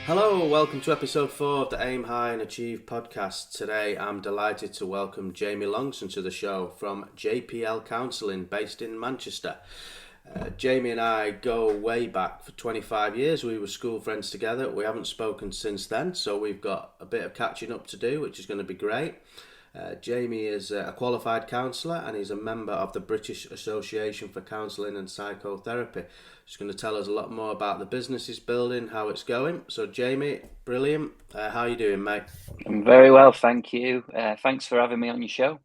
Hello, welcome to episode 4 of the Aim High and Achieve podcast. Today I'm delighted to welcome Jamie Longson to the show from JPL Counselling based in Manchester. Jamie and I go way back for 25 years. We were school friends together. We haven't spoken since then, so we've got a bit of catching up to do, which is going to be great. Jamie is a qualified counsellor and he's a member of the British Association for Counselling and Psychotherapy. He's going to tell us a lot more about the business he's building, how it's going. So Jamie, brilliant. How are you doing, mate? I'm very well, thank you. Thanks for having me on your show.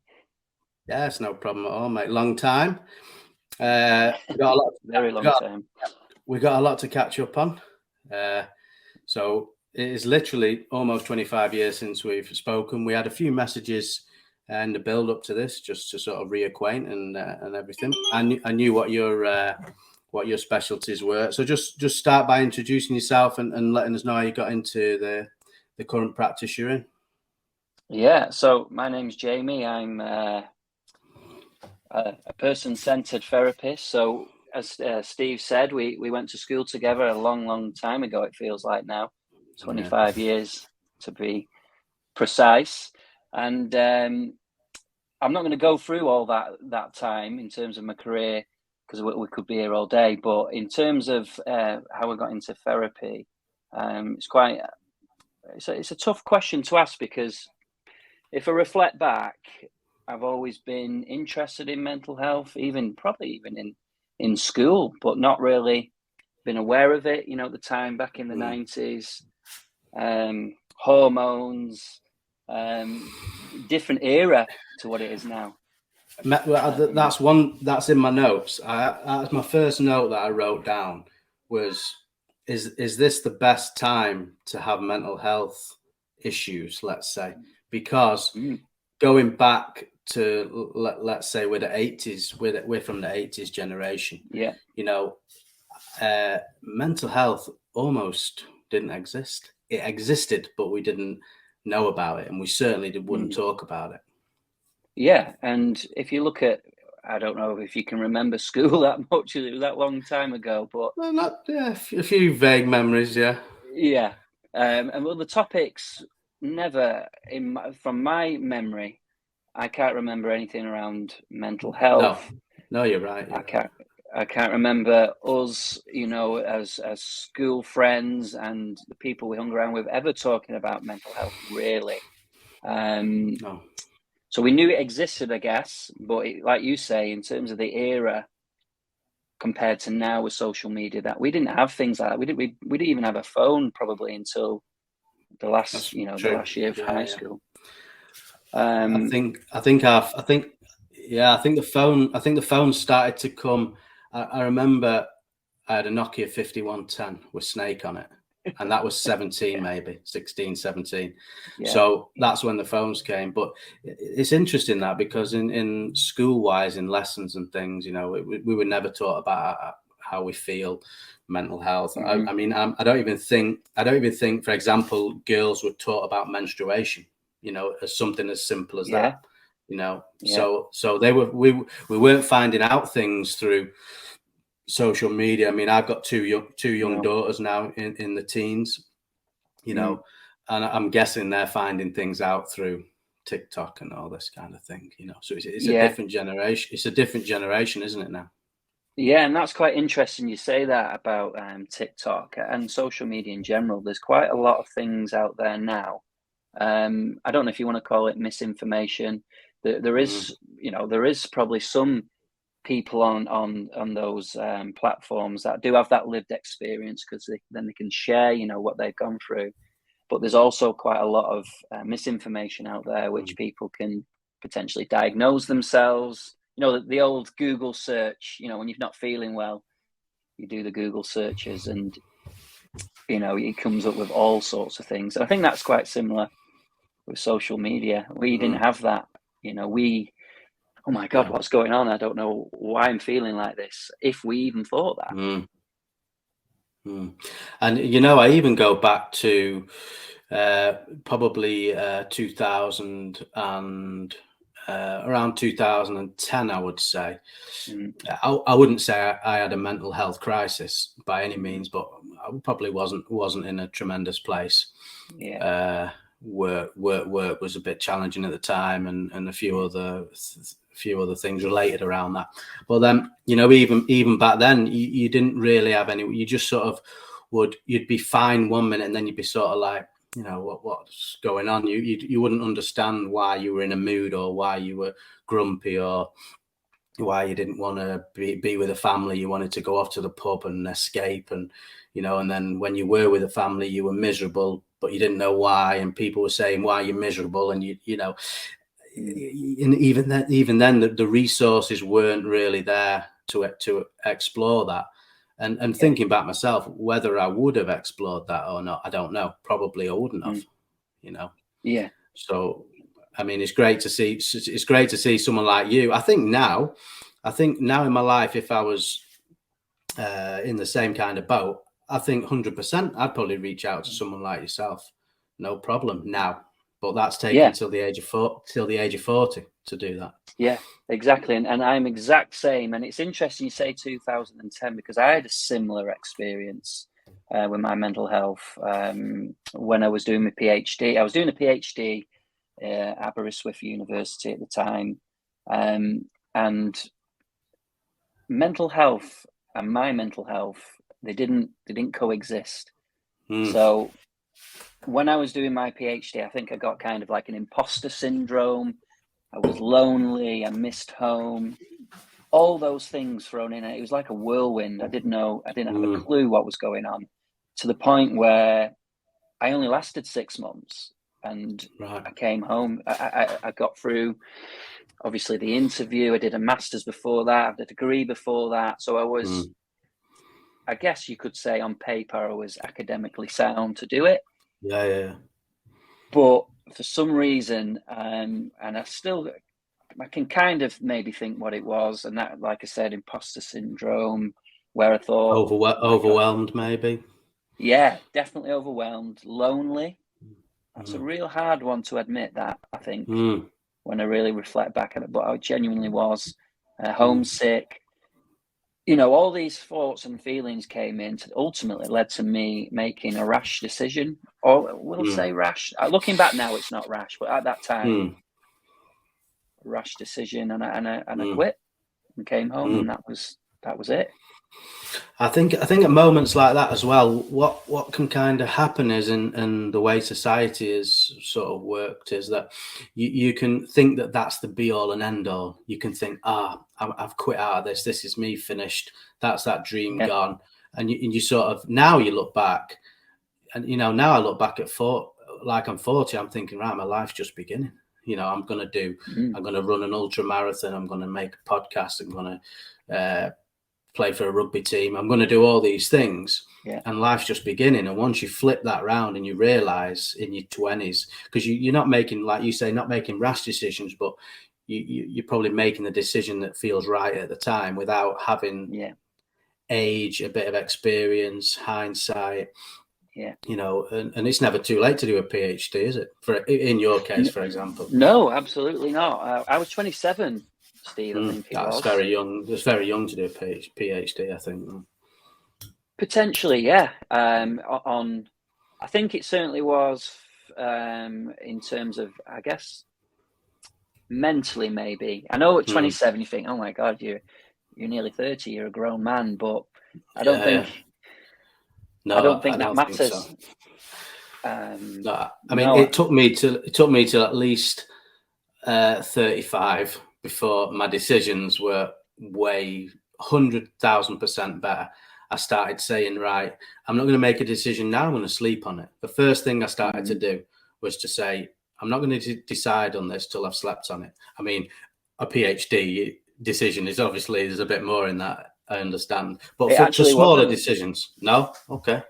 Yeah, it's no problem at all, mate. Long time. We got a lot. Very long time. We got a lot to catch up on. So it is literally almost 25 years since we've spoken. We had a few messages in the build up to this, just to sort of reacquaint and everything. I knew what your specialties were. So just start by introducing yourself and letting us know how you got into the current practice you're in. Yeah, so my name's Jamie. I'm a person-centered therapist. So as Steve said, we went to school together a long time ago, it feels like now. 25 years to be precise. And I'm not going to go through all that time in terms of my career, because we could be here all day. But in terms of how we got into therapy, it's a tough question to ask, because if I reflect back, I've always been interested in mental health, probably even in school, but not really been aware of it. At the time back in the 90s, hormones, different era to what it is now. That's in my notes. That's my first note that I wrote down was, is this the best time to have mental health issues, let's say? Because going back to, let's say we're the 80s, we're from the 80s generation. Yeah. Mental health almost didn't exist. It existed, but we didn't know about it, and we certainly wouldn't talk about it. Yeah, and if you look at, I don't know if you can remember school that much, it was that long time ago, but a few vague memories, yeah. Yeah, and well, the topics never, from my memory, I can't remember anything around mental health. No, you're right. I can't remember us, as school friends and the people we hung around with ever talking about mental health, really. No. So we knew it existed, I guess, but like you say, in terms of the era compared to now with social media, that we didn't have things like that. We didn't even have a phone probably until the last year of high school. I think the phone started to come. I remember I had a Nokia 5110 with Snake on it, and that was 17, maybe 16, 17. Yeah. So that's when the phones came. But it's interesting that, because in school wise, in lessons and things, we were never taught about how we feel, mental health. Mm-hmm. I mean, I don't even think, for example, girls were taught about menstruation, as something as simple as that. So we weren't finding out things through social media. I mean, I've got two young daughters now in the teens, and I'm guessing they're finding things out through TikTok and all this kind of thing, so it's a different generation. It's a different generation, isn't it now? Yeah, and that's quite interesting you say that about TikTok and social media in general. There's quite a lot of things out there now. I don't know if you want to call it misinformation. There is, there is probably some people on those platforms that do have that lived experience, because then they can share, what they've gone through. But there's also quite a lot of misinformation out there, which people can potentially diagnose themselves. The old Google search, when you're not feeling well, you do the Google searches and, it comes up with all sorts of things. And I think that's quite similar with social media. We didn't have that, oh my God, what's going on? I don't know why I'm feeling like this, if we even thought that. And, I even go back to probably 2000 and around 2010, I would say. I wouldn't say I had a mental health crisis by any means, but probably wasn't in a tremendous place. Yeah. Work was a bit challenging at the time, and a few other things related around that. But then, even back then, you didn't really have any. You just sort of you'd be fine one minute, and then you'd be sort of like, what's going on? You wouldn't understand why you were in a mood, or why you were grumpy, or why you didn't want to be with a family. You wanted to go off to the pub and escape, and and then when you were with a family, you were miserable, but you didn't know why, and people were saying why you're miserable, and and even then the resources weren't really there to explore that. And thinking back myself, whether I would have explored that or not, I don't know. Probably I wouldn't have, Yeah. So, I mean, it's great to see someone like you. I think now in my life, if I was in the same kind of boat, I think 100% I'd probably reach out to someone like yourself, no problem now. But that's taken till the age of 40 to do that. Yeah, exactly. And I'm exact same. And it's interesting you say 2010, because I had a similar experience with my mental health when I was doing my PhD. I was doing a PhD at Aberystwyth University at the time. And mental health and my mental health, they didn't coexist. So when I was doing my PhD, I think I got kind of like an imposter syndrome. I was lonely. I missed home. All those things thrown in. It was like a whirlwind. I didn't have a clue what was going on, to the point where I only lasted 6 months, and I came home. I got through, obviously, the interview. I did a master's before that. I had a degree before that. So I was, I guess you could say, on paper, I was academically sound to do it. Yeah. But for some reason, and I can kind of maybe think what it was, and that, like I said, imposter syndrome, where I thought overwhelmed, maybe. Yeah, definitely overwhelmed, lonely. That's a real hard one to admit, that, I think, when I really reflect back on it. But I genuinely was homesick. All these thoughts and feelings came in, ultimately led to me making a rash decision. Or we'll say rash. Looking back now, it's not rash, but at that time, a rash decision, and I quit and came home, and that was it. I think at moments like that as well, what can kind of happen is, in the way society is sort of worked, is that you can think that that's the be all and end all. You can think, I've quit out of this. This is me finished. That's that dream gone. And you sort of, now you look back, and now I look back at I'm 40. I'm thinking, right, my life's just beginning. I'm going to run an ultra marathon. I'm going to make a podcast. I'm going to play for a rugby team. I'm going to do all these things, and life's just beginning. And once you flip that round and you realize in your 20s, because you're not making, like you say, not making rash decisions, but you're probably making the decision that feels right at the time, without having age, a bit of experience, hindsight. And it's never too late to do a PhD, is it? In your case, for example. No, absolutely not. I was 27. Steve, I think that's was very young. It's very young to do a PhD, I think. Potentially, yeah. I think it certainly was, in terms of, I guess, mentally, maybe. I know at 27 you think, oh my God, you're nearly 30, you're a grown man, but I don't think. No, I don't think that matters. So. It took me to at least 35 before my decisions were way 100,000% better. I started saying, right, I'm not going to make a decision now. I'm going to sleep on it. The first thing I started to do was to say, I'm not going to decide on this till I've slept on it. I mean, a PhD decision is obviously, there's a bit more in that, I understand. But for smaller decisions, no? Okay.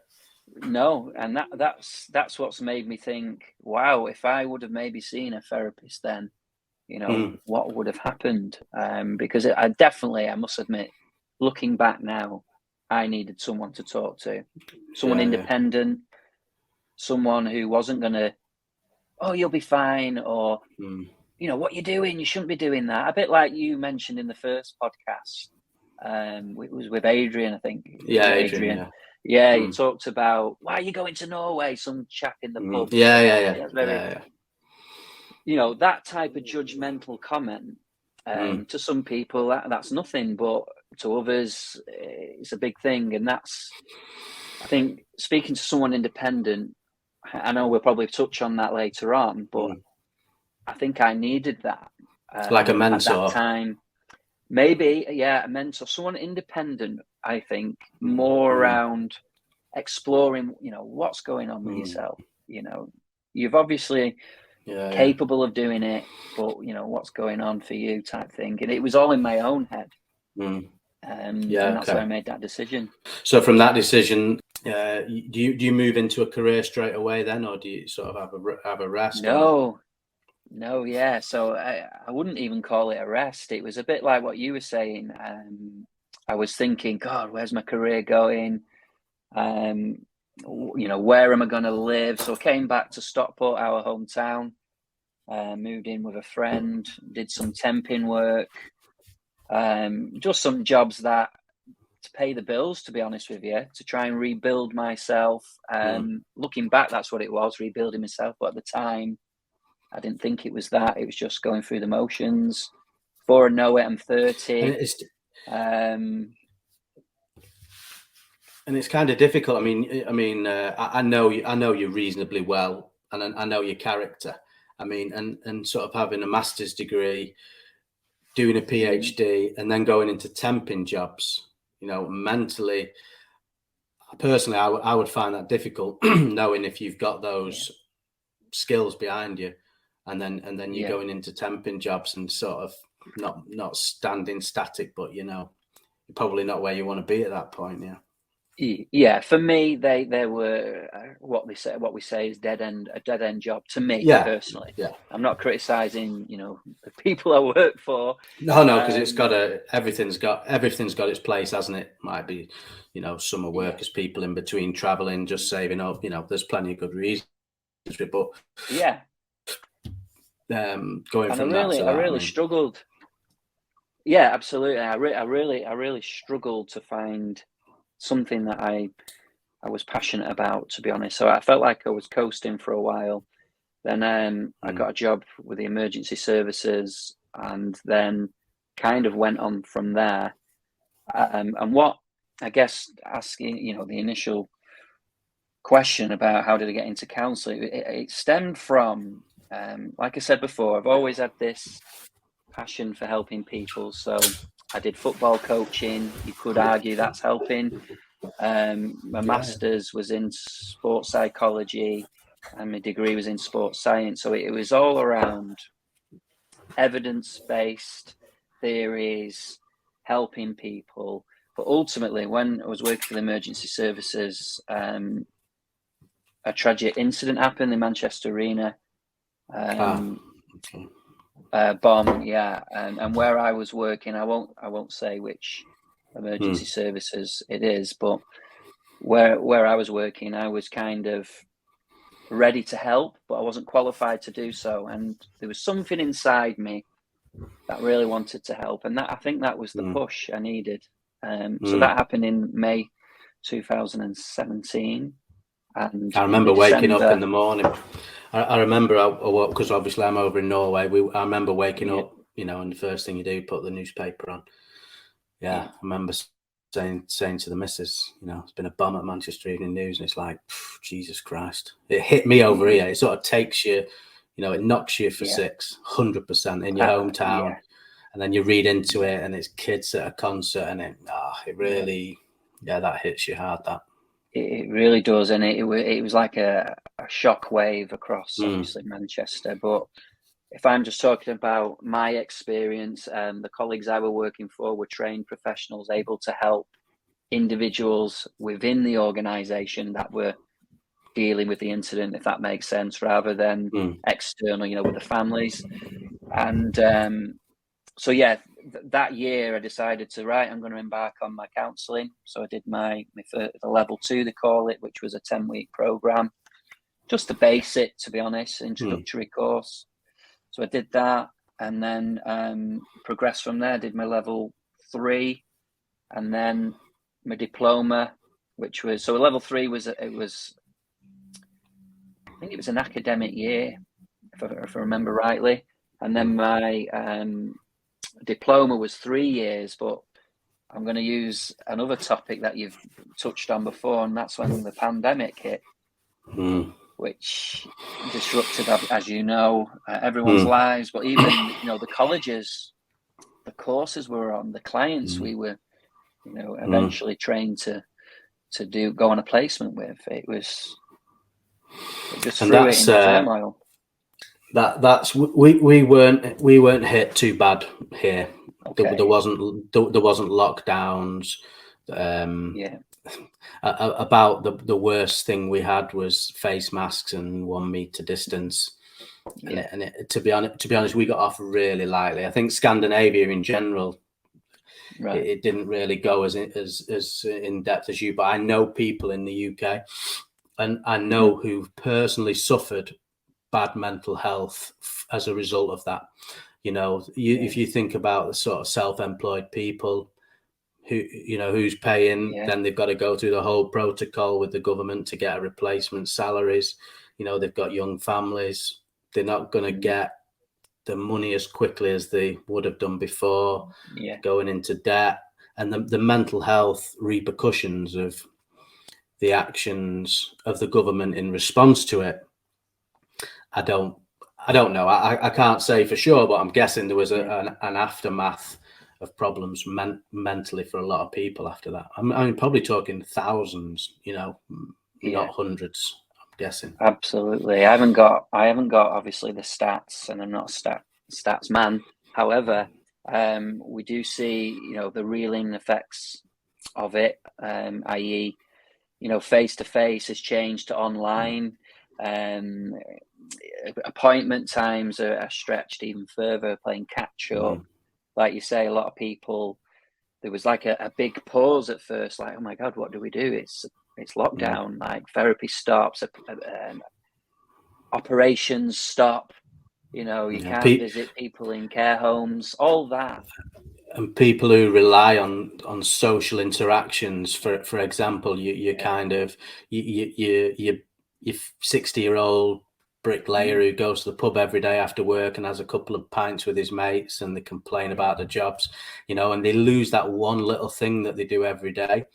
No, and that's what's made me think, wow, if I would have maybe seen a therapist then, what would have happened? Because I must admit, looking back now, I needed someone to talk to, someone independent, someone who wasn't going to, oh, you'll be fine, or, what you're doing, you shouldn't be doing that. A bit like you mentioned in the first podcast. It was with Adrian, I think. Yeah, Adrian. Yeah, he talked about, why are you going to Norway? Some chap in the pub. Yeah. Very, you know, that type of judgmental comment. To some people, that's nothing, but to others, it's a big thing. And that's, I think, speaking to someone independent, I know we'll probably touch on that later on, but I think I needed that. Like a mentor. At that time. Maybe, yeah, a mentor, someone independent, I think, more around exploring, you know, what's going on with yourself. You know, you've obviously capable of doing it, but, you know, what's going on for you type thing. And it was all in my own head. And that's why I made that decision. So from that decision, do you move into a career straight away then, or do you sort of have a rest? No, yeah. So I wouldn't even call it a rest. It was a bit like what you were saying. I was thinking, God, where's my career going? You know, where am I going to live? So I came back to Stockport, our hometown, moved in with a friend, did some temping work, just some jobs that to pay the bills, to be honest with you, to try and rebuild myself. Looking back, that's what it was, rebuilding myself. But at the time, I didn't think it was that. It was just going through the motions. Before I know it, I'm 30. And it's kind of difficult. I mean, I know you reasonably well, and I know your character. I mean, and sort of having a master's degree, doing a PhD, and then going into temping jobs. You know, mentally, personally, I would find that difficult, knowing if you've got those skills behind you. And then you're going into temping jobs and sort of not standing static, but you know, you're probably not where you want to be at that point. Yeah, for me, they were what we say is a dead end job to me personally. Yeah, I'm not criticizing, you know, the people I work for. No, because it's got everything's got its place, hasn't it? Might be, you know, summer workers, people in between traveling, just saving up. You know, there's plenty of good reasons for it, but going from I really struggled. Yeah, absolutely. I really struggled to find something that I was passionate about, to be honest. So I felt like I was coasting for a while. Then I got a job with the emergency services, and then kind of went on from there. And what I guess asking, you know, the initial question about how did I get into counselling, it stemmed from, like I said before, I've always had this passion for helping people. So I did football coaching. You could argue that's helping. My master's was in sports psychology, and my degree was in sports science. So it was all around evidence-based theories, helping people. But ultimately, when I was working for the emergency services, a tragic incident happened in Manchester Arena. Bomb, and where I was working, I won't say which emergency services it is, but where I was working, I was kind of ready to help, but I wasn't qualified to do so, and there was something inside me that really wanted to help, and I think that was the push I needed. So that happened in May 2017, and I remember waking up in the morning. I remember because obviously I'm over in Norway. I remember waking up, you know, and the first thing you do, put the newspaper on. I remember saying to the missus, you know, it's been a bomb at Manchester Evening News, and it's like, Jesus Christ, it hit me over here. It sort of takes you, you know, it knocks you for 100% in your hometown, and then you read into it, and it's kids at a concert, and it really, that hits you hard. That. It really does, and it was like a shock wave across, obviously, Manchester. But if I'm just talking about my experience, the colleagues I were working for were trained professionals able to help individuals within the organisation that were dealing with the incident, if that makes sense, rather than external, you know, with the families. And so, that year I decided I'm going to embark on my counselling. So I did my level 2, they call it, which was a 10-week program, just the basic, to be honest, introductory course. So I did that, and then progressed from there, did my level 3, and then my diploma which was, so level 3 was, I think it was an academic year, if I remember rightly. And then my diploma was 3 years, but I'm going to use another topic that you've touched on before, and that's when the pandemic hit, which disrupted, as you know, everyone's lives. But even, the colleges, the courses we were on, the clients we were, eventually trained to go on a placement with, it just threw it into turmoil. We weren't hit too bad here. Okay. There wasn't lockdowns. About the worst thing we had was face masks and 1 meter distance. And to be honest, we got off really lightly. I think Scandinavia in general, it didn't really go as in depth as you. But I know people in the UK, and I know who've personally suffered bad mental health as a result of that. If you think about the sort of self-employed people who, who's paying, then they've got to go through the whole protocol with the government to get a replacement salaries. They've got young families. They're not going to get the money as quickly as they would have done before, going into debt. And the mental health repercussions of the actions of the government in response to it, I don't know. I can't say for sure, but I'm guessing there was an aftermath of problems mentally for a lot of people after that. I'm probably talking thousands, not hundreds. I'm guessing. Absolutely. I haven't got obviously the stats, and I'm not a stats man. However, we do see, the reeling effects of it, i.e., face to face has changed to online. Appointment times are stretched even further, playing catch up. Like you say, a lot of people, there was like a big pause at first, like, oh my God, what do we do? It's lockdown, like therapy stops, operations stop, you can't visit people in care homes, all that. And people who rely on social interactions, for example, you kind of, your 60-year-old bricklayer who goes to the pub every day after work and has a couple of pints with his mates, and they complain about the jobs, and they lose that one little thing that they do every day.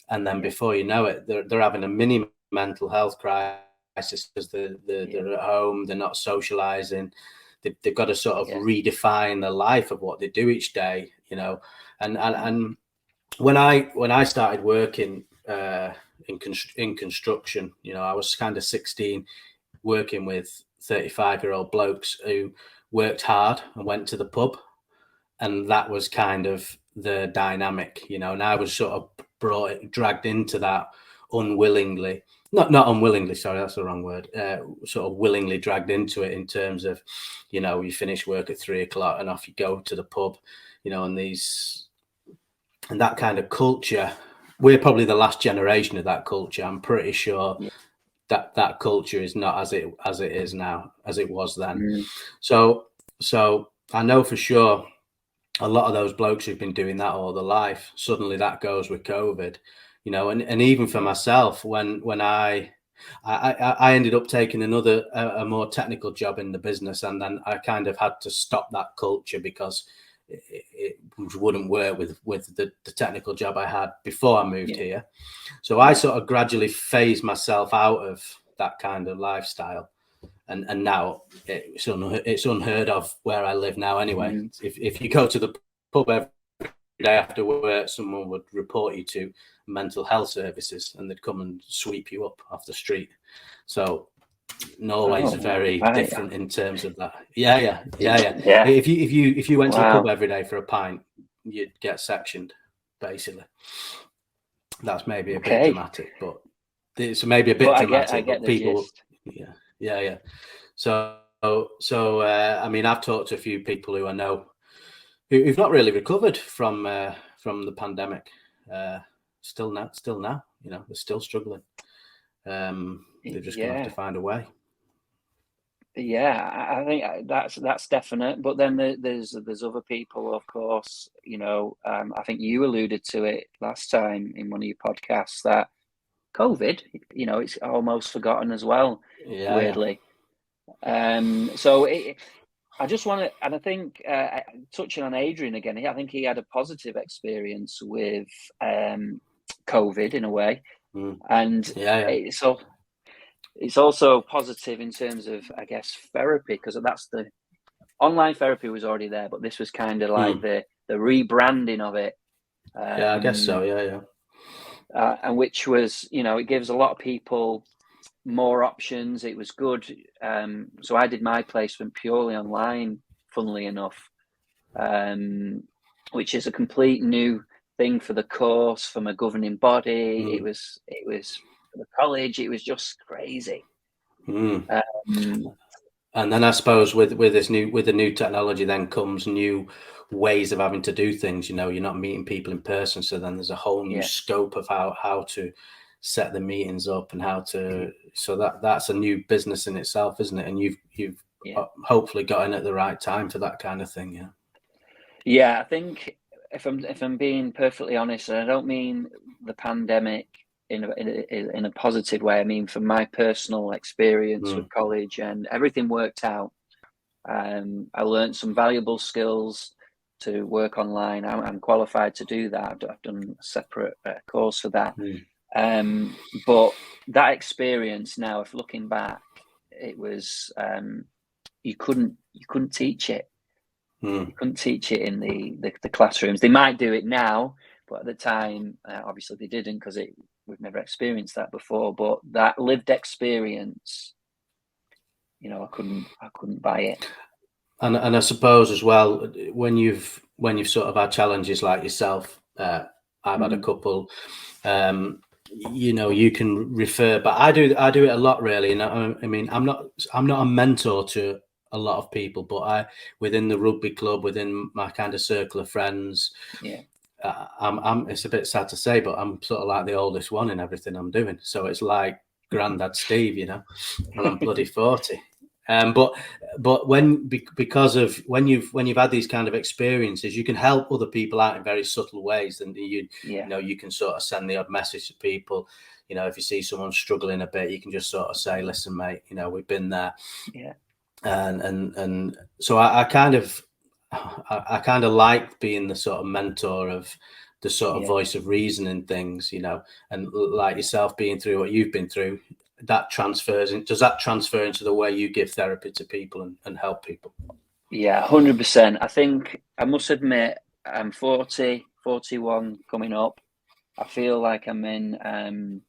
And then before you know it, they're having a mini mental health crisis because they're at home, they're not socializing. They've got to sort of redefine the life of what they do each day, and when I started working in construction, I was kind of 16, working with 35-year-old blokes who worked hard and went to the pub, and that was kind of the dynamic, and I was sort of dragged into that unwillingly. Not unwillingly, sorry, that's the wrong word. Sort of willingly dragged into it, in terms of, you finish work at 3:00 and off you go to the pub, and that kind of culture. We're probably the last generation of that culture. I'm pretty sure that culture is not as it is now, as it was then. So I know for sure a lot of those blokes who've been doing that all their life, suddenly that goes with COVID. And even for myself, when I ended up taking a more technical job in the business, and then I kind of had to stop that culture because it wouldn't work with the technical job I had before I moved here. So I sort of gradually phased myself out of that kind of lifestyle, and now it's unheard of where I live now. Anyway, if you go to the pub every day after work, someone would report you to mental health services, and they'd come and sweep you up off the street. So Norway's very different in terms of that. Yeah. If you went to the pub every day for a pint, you'd get sectioned, basically. That's maybe a bit dramatic, but it's maybe a bit dramatic. I get people, yeah. So I mean, I've talked to a few people who I know who've not really recovered from the pandemic. Still now, they're still struggling. They're just going to have to find a way. Yeah, I think that's definite. But then there's other people, of course. I think you alluded to it last time in one of your podcasts, that COVID, it's almost forgotten as well, weirdly. So I just want to, and I think touching on Adrian again, I think he had a positive experience with COVID in a way, and it's also positive in terms of, I guess, therapy, because that's the online therapy was already there, but this was kind of like the rebranding of it. I guess so. And which was, it gives a lot of people more options. It was good. So I did my placement purely online, funnily enough, which is a complete new thing for the course, from a governing body. It was for the college. It was just crazy. And then I suppose with the new technology then comes new ways of having to do things. You're not meeting people in person, so then there's a whole new scope of how to set the meetings up and how to. So that's a new business in itself, isn't it? And you've hopefully got in at the right time for that kind of thing. Yeah, I think if I'm being perfectly honest, and I don't mean the pandemic in a positive way. I mean, from my personal experience with college, and everything worked out. I learned some valuable skills to work online. I'm qualified to do that. I've done a separate course for that. But that experience now, if looking back, it was you couldn't teach it. You couldn't teach it in the classrooms. They might do it now, but at the time, obviously they didn't, because we've never experienced that before. But that lived experience, I couldn't buy it. And I suppose as well, when you've sort of had challenges like yourself, I've had a couple. You can refer, but I do it a lot, really. And I mean, I'm not a mentor to a lot of people, but within the rugby club, within my kind of circle of friends, I'm it's a bit sad to say, but I'm sort of like the oldest one in everything I'm doing. So it's like Grandad Steve, and I'm bloody 40. But because of when you've had these kind of experiences, you can help other people out in very subtle ways, and you can sort of send the odd message to people. If you see someone struggling a bit, you can just sort of say, listen, mate, we've been there. And so I kind of like being the sort of mentor of the sort of voice of reason in things, and like yourself being through what you've been through. That transfers in. Does that transfer into the way you give therapy to people and help people? Yeah, 100%. I think I must admit, I'm 40, 41 coming up. I feel like I'm in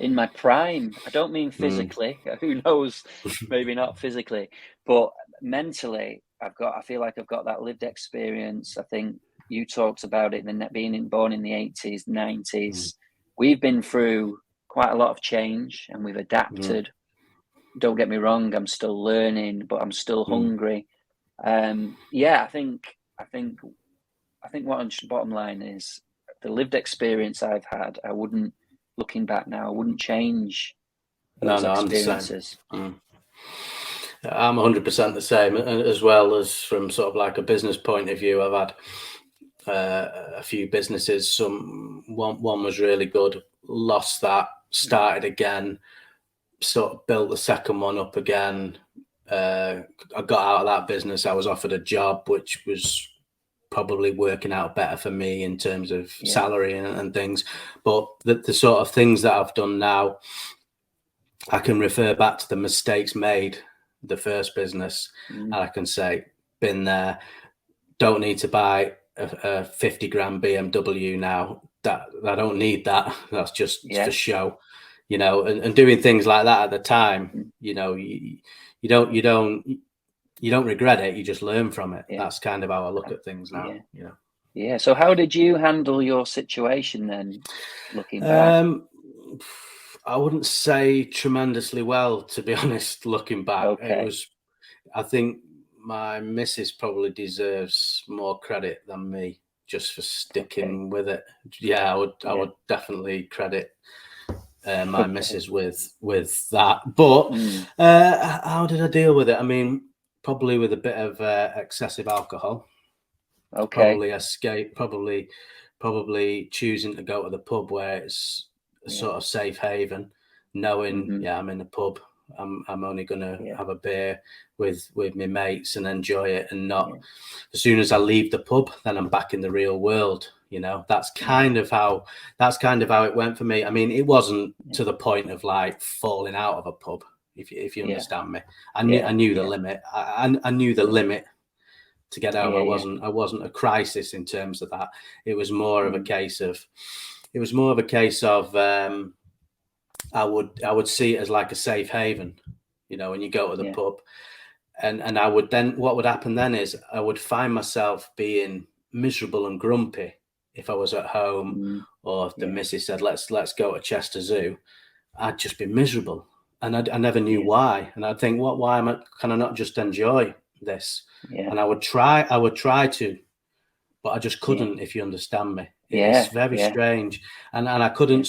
my prime. I don't mean physically. Who knows? Maybe not physically, but mentally, I feel like I've got that lived experience. I think you talked about it, being born in the 80s, 90s. We've been through quite a lot of change, and we've adapted. Don't get me wrong, I'm still learning, but I'm still hungry. I think what bottom line is, the lived experience I've had, looking back now, I wouldn't change those experiences. I'm 100% the same, as well as from sort of like a business point of view. I've had a few businesses. One was really good, lost that, started again, sort of built the second one up again. I got out of that business. I was offered a job which was probably working out better for me in terms of salary and things, but the sort of things that I've done now, I can refer back to the mistakes made the first business, and I can say, been there. Don't need to buy a 50 grand BMW now. That I don't need that. That's just for show, and doing things like that at the time, you don't regret it. You just learn from it. That's kind of how I look at things now. Yeah. So how did you handle your situation then, looking back? I wouldn't say tremendously well, to be honest, looking back. I think my missus probably deserves more credit than me, just for sticking with it. I would definitely credit my missus with that. But how did I deal with it? I mean, probably with a bit of excessive alcohol. Probably escape. Probably choosing to go to the pub where it's sort of safe haven, knowing, I'm in a pub. I'm only going to have a beer with my mates and enjoy it, and not as soon as I leave the pub, then I'm back in the real world. That's kind of how it went for me. I mean, it wasn't to the point of like falling out of a pub, if you understand me. I knew the limit. I knew the limit to get home. I wasn't a crisis in terms of that. It was more of a case of I would see it as like a safe haven, when you go to the pub, and I would then, what would happen then is I would find myself being miserable and grumpy if I was at home, or if the missus said, let's go to Chester Zoo. I'd just be miserable, and I never knew why. And I'd think, why can I not just enjoy this? And I would try to, but I just couldn't, if you understand me. It's very strange. And I couldn't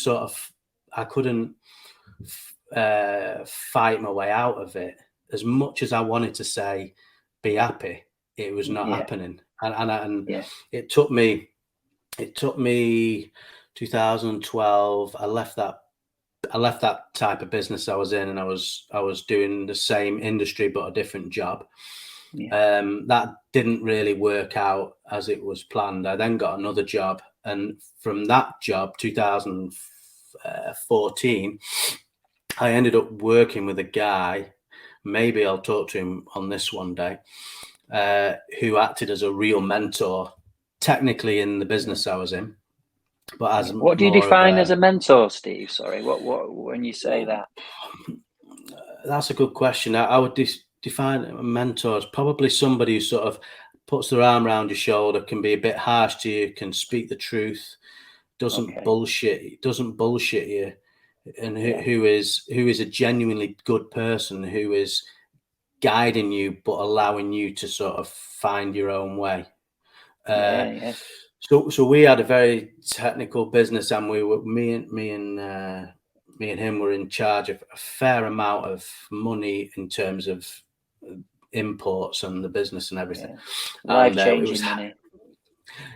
fight my way out of it. As much as I wanted to say, be happy, it was not happening. And it took me 2012. I left that type of business I was in, and I was doing the same industry but a different job. That didn't really work out as it was planned. I then got another job, and from that job, 2014, I ended up working with a guy, maybe I'll talk to him on this one day, who acted as a real mentor, technically in the business I was in. But as what do you define as a mentor, Steve? Sorry, what when you say that? That's a good question. I would define a mentor as probably somebody who sort of puts their arm around your shoulder, can be a bit harsh to you, can speak the truth, doesn't bullshit you, and who is a genuinely good person, who is guiding you but allowing you to sort of find your own way. So we had a very technical business, and me and him were in charge of a fair amount of money in terms of imports and the business and everything. Life-changing money.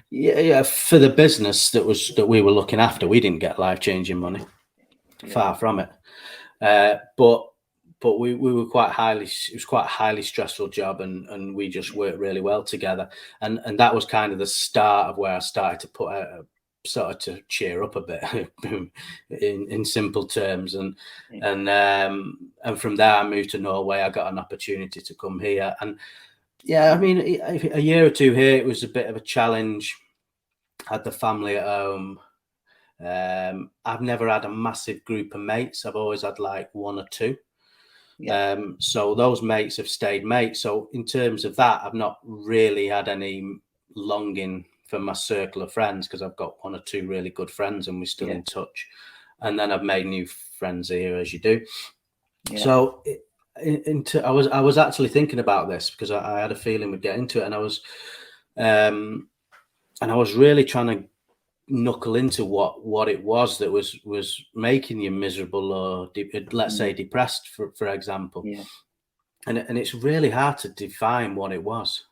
Yeah, for the business that we were looking after, we didn't get life-changing money. Far from it. But we were it was quite a highly stressful job, and we just worked really well together. And that was kind of the start of where I started to to cheer up a bit in simple terms. And from there I moved to Norway. I got an opportunity to come here, and I mean, a year or two here, it was a bit of a challenge. Had the family at home. I've never had a massive group of mates. I've always had like one or two. So those mates have stayed mates. So in terms of that, I've not really had any longing for my circle of friends, because I've got one or two really good friends and we're still in touch. And then I've made new friends here, as you do. So I was actually thinking about this because I had a feeling we'd get into it, and I was really trying to knuckle into what it was that was making you miserable, or let's say depressed, for example. And it's really hard to define what it was.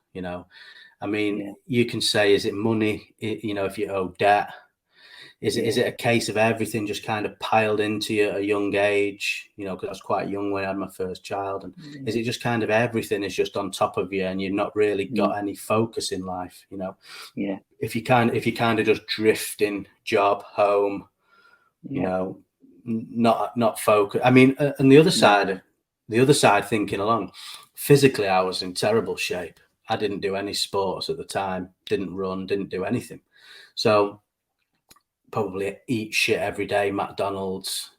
I mean, you can say, is it money? If you owe debt, is it a case of everything just kind of piled into you at a young age? Because I was quite young when I had my first child. And is it just kind of everything is just on top of you, and you've not really got any focus in life? If you kind of just drifting, job, home, not focus. I mean, and the other side, thinking along, physically, I was in terrible shape. I didn't do any sports at the time, didn't run, didn't do anything. So probably eat shit every day, McDonald's,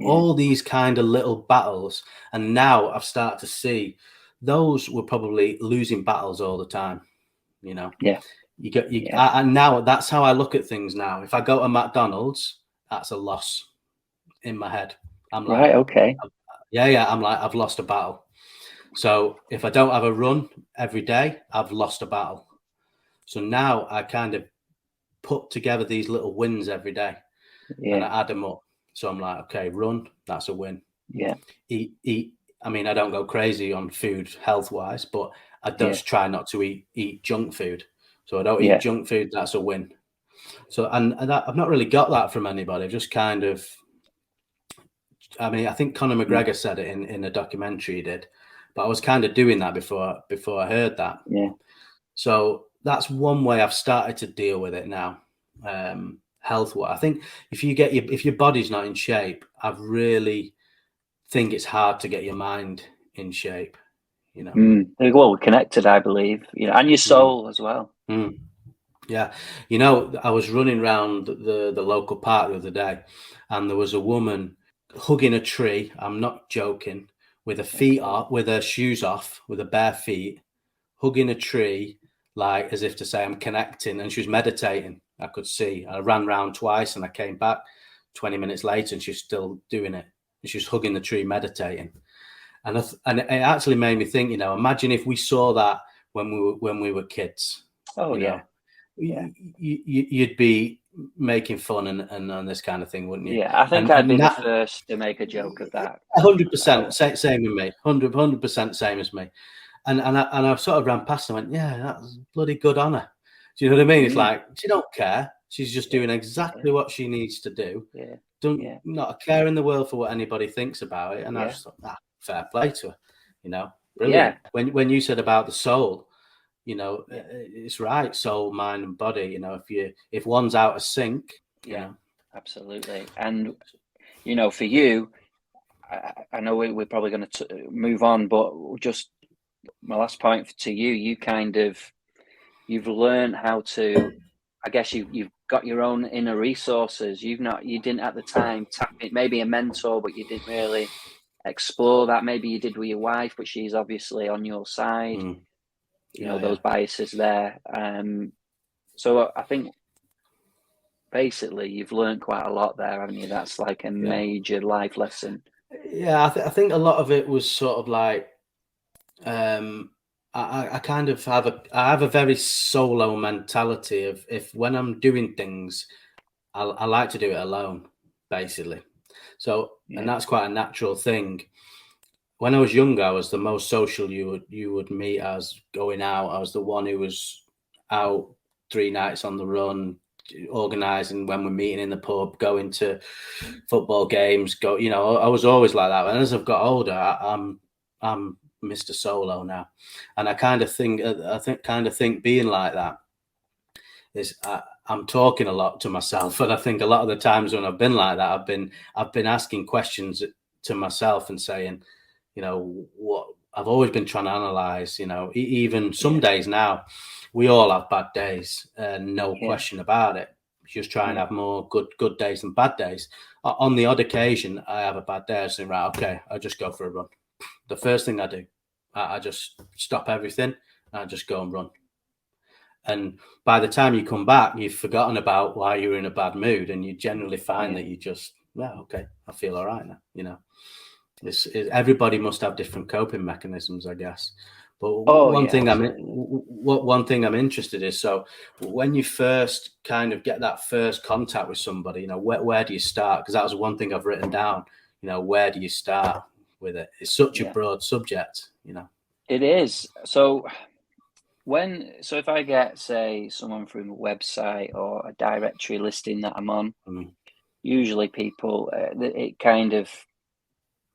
all these kind of little battles. And now I've started to see those were probably losing battles all the time, and now that's how I look at things now. If I go to McDonald's, that's a loss in my head. I'm like, right, okay. I'm like, I've lost a battle. So if I don't have a run every day, I've lost a battle. So now I kind of put together these little wins every day, and I add them up. So I'm like, okay, run, that's a win. Eat. I mean, I don't go crazy on food health wise, but I just try not to eat junk food. So I don't eat junk food. That's a win. So and that, I've not really got that from anybody. I've just kind of I mean, I think Conor McGregor said it in a documentary he did, but I was kind of doing that before I heard that. Yeah. So that's one way I've started to deal with it now. Health wise, I think if your body's not in shape, I really think it's hard to get your mind in shape. Well, we're connected, I believe, and your soul as well. Yeah, I was running around the local park the other day, and there was a woman hugging a tree. I'm not joking, with her feet off, with her shoes off, with her bare feet, hugging a tree, like as if to say I'm connecting, and she was meditating. I could see. I ran round twice, and I came back 20 minutes later, and she's still doing it. And she was hugging the tree, meditating, and it actually made me think. Imagine if we saw that when we were kids. Oh yeah. You'd be making fun and this kind of thing, wouldn't you? Yeah, I think I'd be the first to make a joke of that. 100%, same with me. 100% same as me. And I sort of ran past and went, yeah, that's bloody good on her. Do you know what I mean? It's like she don't care. She's just doing exactly what she needs to do. Yeah. Not a care in the world for what anybody thinks about it. And I just thought, fair play to her. Brilliant. Yeah. When you said about the soul, it's right. Soul, mind, and body. If one's out of sync, absolutely. And for you, I know we're probably going to move on, but just my last point to you, you've learned how to. I guess you've got your own inner resources. You didn't at the time tap it. Maybe a mentor, but you didn't really explore that. Maybe you did with your wife, but she's obviously on your side. Those biases there. So I think basically you've learned quite a lot there, haven't you? That's like a major life lesson. Yeah, I think a lot of it was sort of like, I kind of have a very solo mentality of, if when I'm doing things, I like to do it alone, basically. So, and that's quite a natural thing. When I was younger, I was the most social you would meet. I was going out. I was the one who was out 3 nights on the run, organising when we're meeting in the pub, going to football games. I was always like that. And as I've got older, I'm Mr. Solo now, and I think being like that is I'm talking a lot to myself, and I think a lot of the times when I've been like that, I've been asking questions to myself and saying, what I've always been trying to analyze. Even some days now, we all have bad days, no question about it. Just try and have more good days than bad days. On the odd occasion, I have a bad day. I say, right, okay, I'll just go for a run. The first thing I do, I just stop everything and I just go and run. And by the time you come back, you've forgotten about why you were in a bad mood, and you generally find that you just, okay, I feel all right now. Everybody must have different coping mechanisms, I guess. But one thing I'm interested in is, so when you first kind of get that first contact with somebody, where do you start? Because that was one thing I've written down. Where do you start with it? It's such a broad subject. It is. So if I get, say, someone from a website or a directory listing that I'm on, usually people, it kind of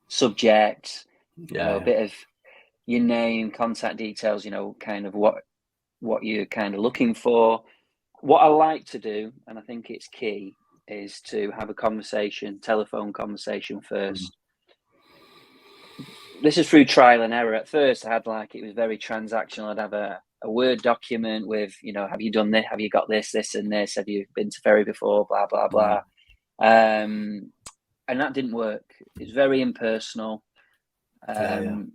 subject, a bit of your name, contact details, kind of what you're kind of looking for. What I like to do, and I think it's key, is to have a telephone conversation first. This is through trial and error. At first, I had it was very transactional. I'd have a Word document with, have you done this? Have you got this and this? Have you been to ferry before? Blah, blah, blah. And that didn't work. It's very impersonal. And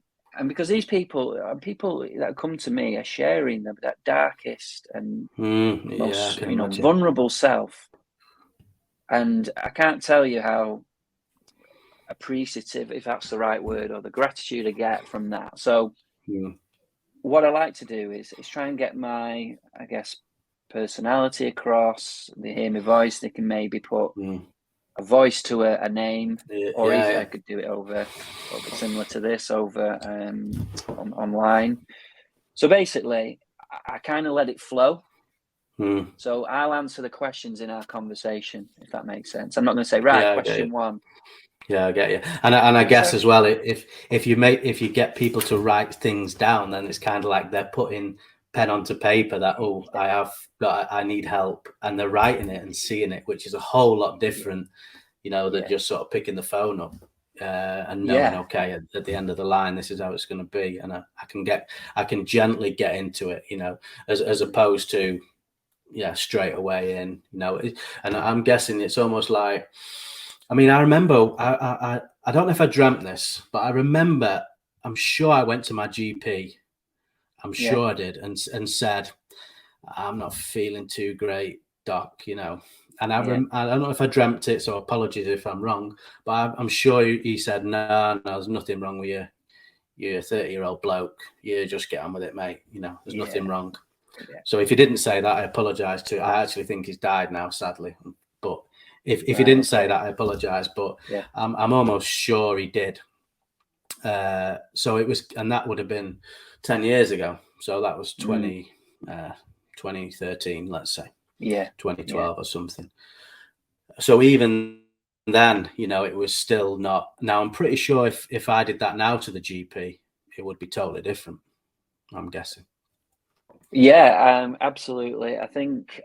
because these people that come to me are sharing that darkest and most vulnerable self. And I can't tell you how appreciative, if that's the right word, or the gratitude I get from that. So what I like to do is try and get my, I guess, personality across. They hear my voice, they can maybe put a voice to a name, or even I could do it over similar to this over online. So basically, I kind of let it flow. So I'll answer the questions in our conversation, if that makes sense. I'm not going to say, question 1, Yeah, I get you, and I guess as well, if you get people to write things down, then it's kind of like they're putting pen onto paper that I need help, and they're writing it and seeing it, which is a whole lot different, than just sort of picking the phone up and knowing, okay, at the end of the line, this is how it's going to be, and I can gently get into it, as opposed to straight away in, and I'm guessing it's almost like. I mean, I remember, I don't know if I dreamt this, but I remember, I'm sure I went to my GP. I'm sure I did, and said, I'm not feeling too great, doc, And I don't know if I dreamt it, so apologies if I'm wrong, but I'm sure he said, no, there's nothing wrong with you. You're a 30-year-old bloke. You just get on with it, mate. There's nothing wrong. Yeah. So if he didn't say that, I apologize to. I actually think he's died now, sadly, but. If he didn't say that, I apologize, but I'm almost sure he did. So it was, and that would have been 10 years ago. So that was 2013, let's say. 2012 or something. So even then, it was still not. Now I'm pretty sure if I did that now to the GP, it would be totally different. I'm guessing. Yeah, absolutely. I think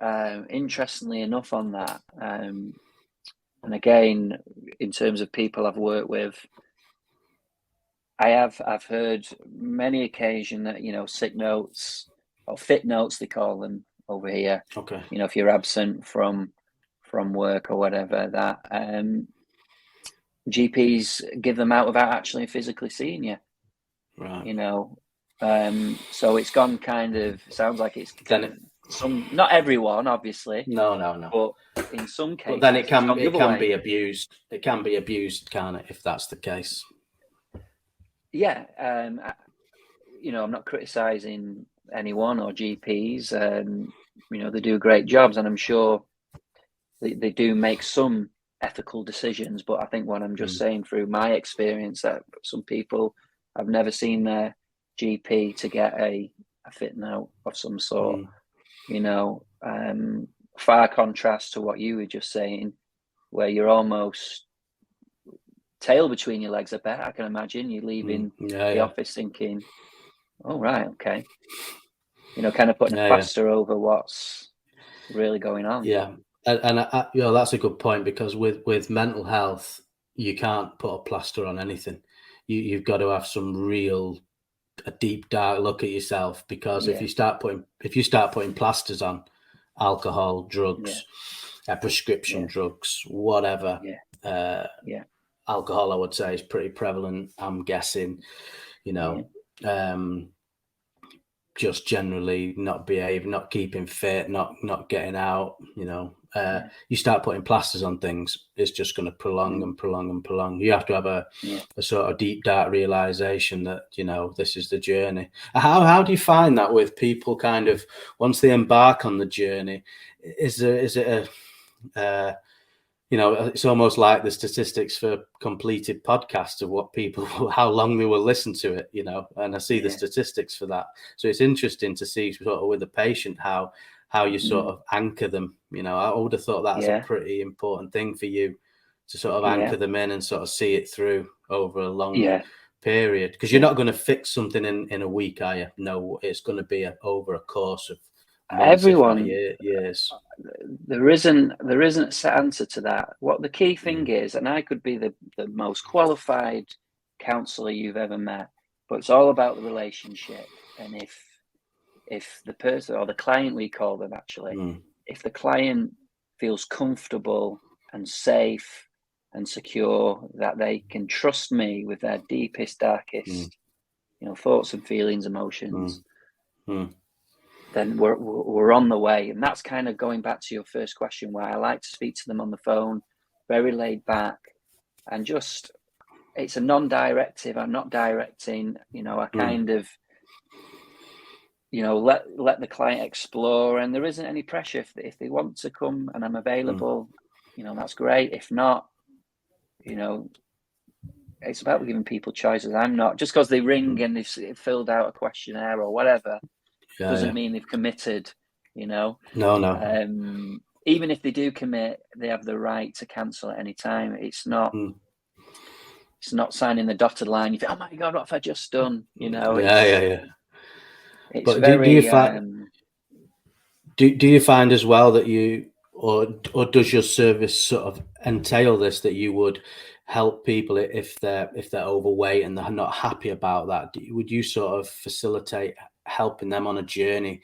interestingly enough on that. And again, in terms of people I've worked with, I've heard many occasions that, sick notes or fit notes, they call them over here. Okay. If you're absent from work or whatever, that GPs give them out without actually physically seeing you. Right. So it's gone kind of, sounds like it's not everyone, obviously. No. But in some cases, but then it can be abused. It can be abused, can't it? If that's the case. Yeah, I'm not criticizing anyone or GPs. They do great jobs, and I'm sure they do make some ethical decisions. But I think what I'm just saying through my experience, that some people have never seen their GP to get a fit note of some sort. Far contrast to what you were just saying, where you're almost tail between your legs. I bet I can imagine you leaving the office thinking, "Oh right, okay," kind of putting a plaster over what's really going on. Yeah, and that's a good point, because with mental health, you can't put a plaster on anything. You've got to have a deep dark look at yourself, because if you start putting plasters on alcohol, drugs, prescription drugs, whatever, alcohol, I would say, is pretty prevalent. I'm guessing, just generally not behaving, not keeping fit, not getting out, you start putting plasters on things, it's just going to prolong and prolong and prolong. You have to have a sort of deep dark realization that this is the journey. How do you find that with people, kind of once they embark on the journey? Is it it's almost like the statistics for completed podcasts of what people, how long they will listen to it, and I see the statistics for that. So it's interesting to see sort of with a patient how you sort of anchor them. I would have thought that's a pretty important thing for you, to sort of anchor them in and sort of see it through over a long period, because you're not going to fix something in a week, are you? No, it's going to be over a course of months, everyone, years. There isn't a set answer to that. What the key thing is, and I could be the most qualified counsellor you've ever met, but it's all about the relationship. And if the person, or the client, we call them actually, if the client feels comfortable and safe and secure, that they can trust me with their deepest, darkest, thoughts and feelings, emotions, then we're on the way. And that's kind of going back to your first question, where I like to speak to them on the phone, very laid back, and just, it's a non-directive. I'm not directing, I kind of, let the client explore, and there isn't any pressure. If they want to come and I'm available, that's great. If not, it's about giving people choices. I'm not, just because they ring and they've filled out a questionnaire or whatever, doesn't mean they've committed, No. Even if they do commit, they have the right to cancel at any time. It's not, It's not signing the dotted line. You think, oh my God, what have I just done? You know, Yeah. It's But very. do you find as well that you, or does your service sort of entail this, that you would help people if they're overweight and they're not happy about that? Would you sort of facilitate helping them on a journey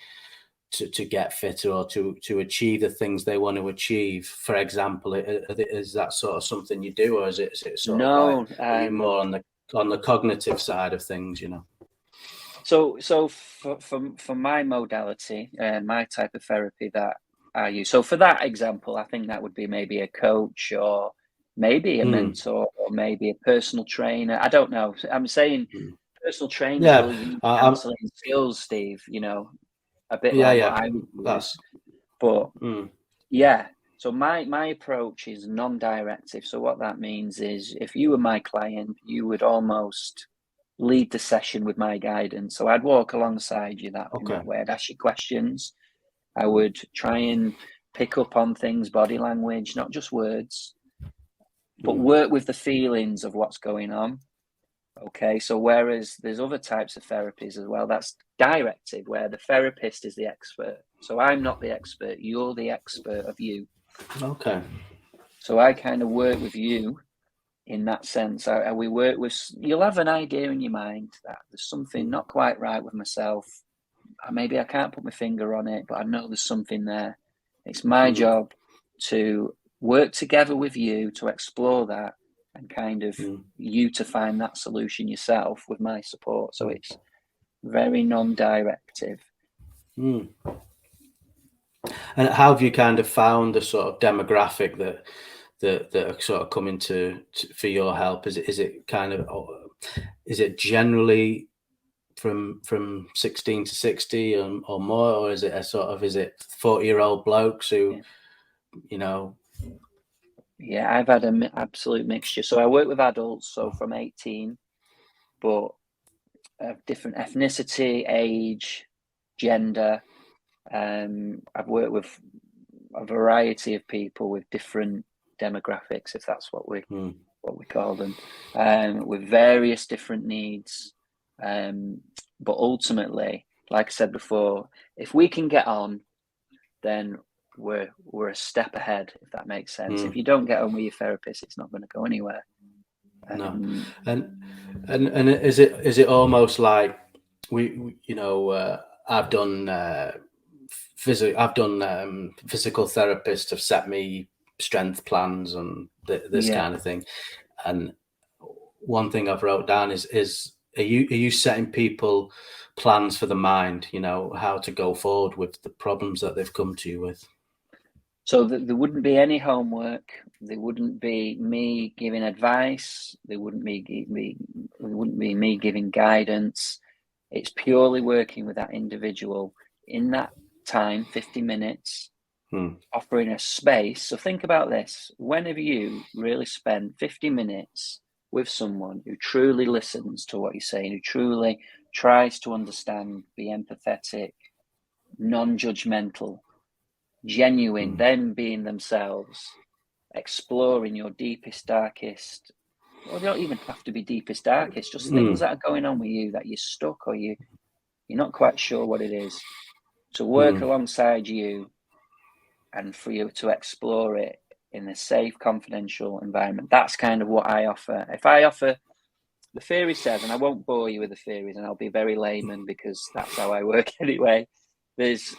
to get fitter, or to achieve the things they want to achieve? For example, is that sort of something you do, or is it sort of like, are you more on the cognitive side of things, you know? So for my modality, my type of therapy that I use. So for that example, I think that would be maybe a coach, or maybe a mentor, or maybe a personal trainer. I don't know. I'm saying personal trainers will use counselling skills, Steve. You know, a bit like what I would use. But yeah. So my approach is non-directive. So what that means is, if you were my client, you would almost lead the session with my guidance. So I'd walk alongside you in that way. I'd ask you questions. I would try and pick up on things, body language, not just words, but work with the feelings of what's going on. Okay, so whereas there's other types of therapies as well, that's directed, where the therapist is the expert. So I'm not the expert, you're the expert of you. Okay. So I kind of work with you in that sense. We work with, you'll have an idea in your mind that there's something not quite right with myself. Maybe I can't put my finger on it, but I know there's something there. It's my job to work together with you to explore that, and kind of you to find that solution yourself with my support. So it's very non-directive. And how have you kind of found the sort of demographic that are sort of coming to for your help? Is it kind of, is it generally from 16 to 60 or more, or is it a sort of, is it 40-year-old blokes who, you know? Yeah, I've had an absolute mixture. So I work with adults, so from 18, but different ethnicity, age, gender. I've worked with a variety of people with different demographics, if that's what we call them, with various different needs. But ultimately, like I said before, if we can get on, then we're a step ahead, if that makes sense. If you don't get on with your therapist, it's not going to go anywhere. No. And is it almost like we you know, I've done physical therapists have set me strength plans and this kind of thing, and one thing I've wrote down is are you setting people plans for the mind, you know, how to go forward with the problems that they've come to you with? So there wouldn't be any homework. There wouldn't be me giving advice. There wouldn't be me giving guidance. It's purely working with that individual in that time, 50 minutes, offering a space. So think about this. When have you really spent 50 minutes with someone who truly listens to what you're saying, who truly tries to understand, be empathetic, non-judgmental, genuine, them being themselves, exploring your deepest, darkest, well, they don't even have to be deepest, darkest, just things that are going on with you that you're stuck, or you're not quite sure what it is. To work alongside you and for you to explore it in a safe, confidential environment. That's kind of what I offer. If I offer, the theory says, and I won't bore you with the theories, and I'll be very layman because that's how I work anyway. There's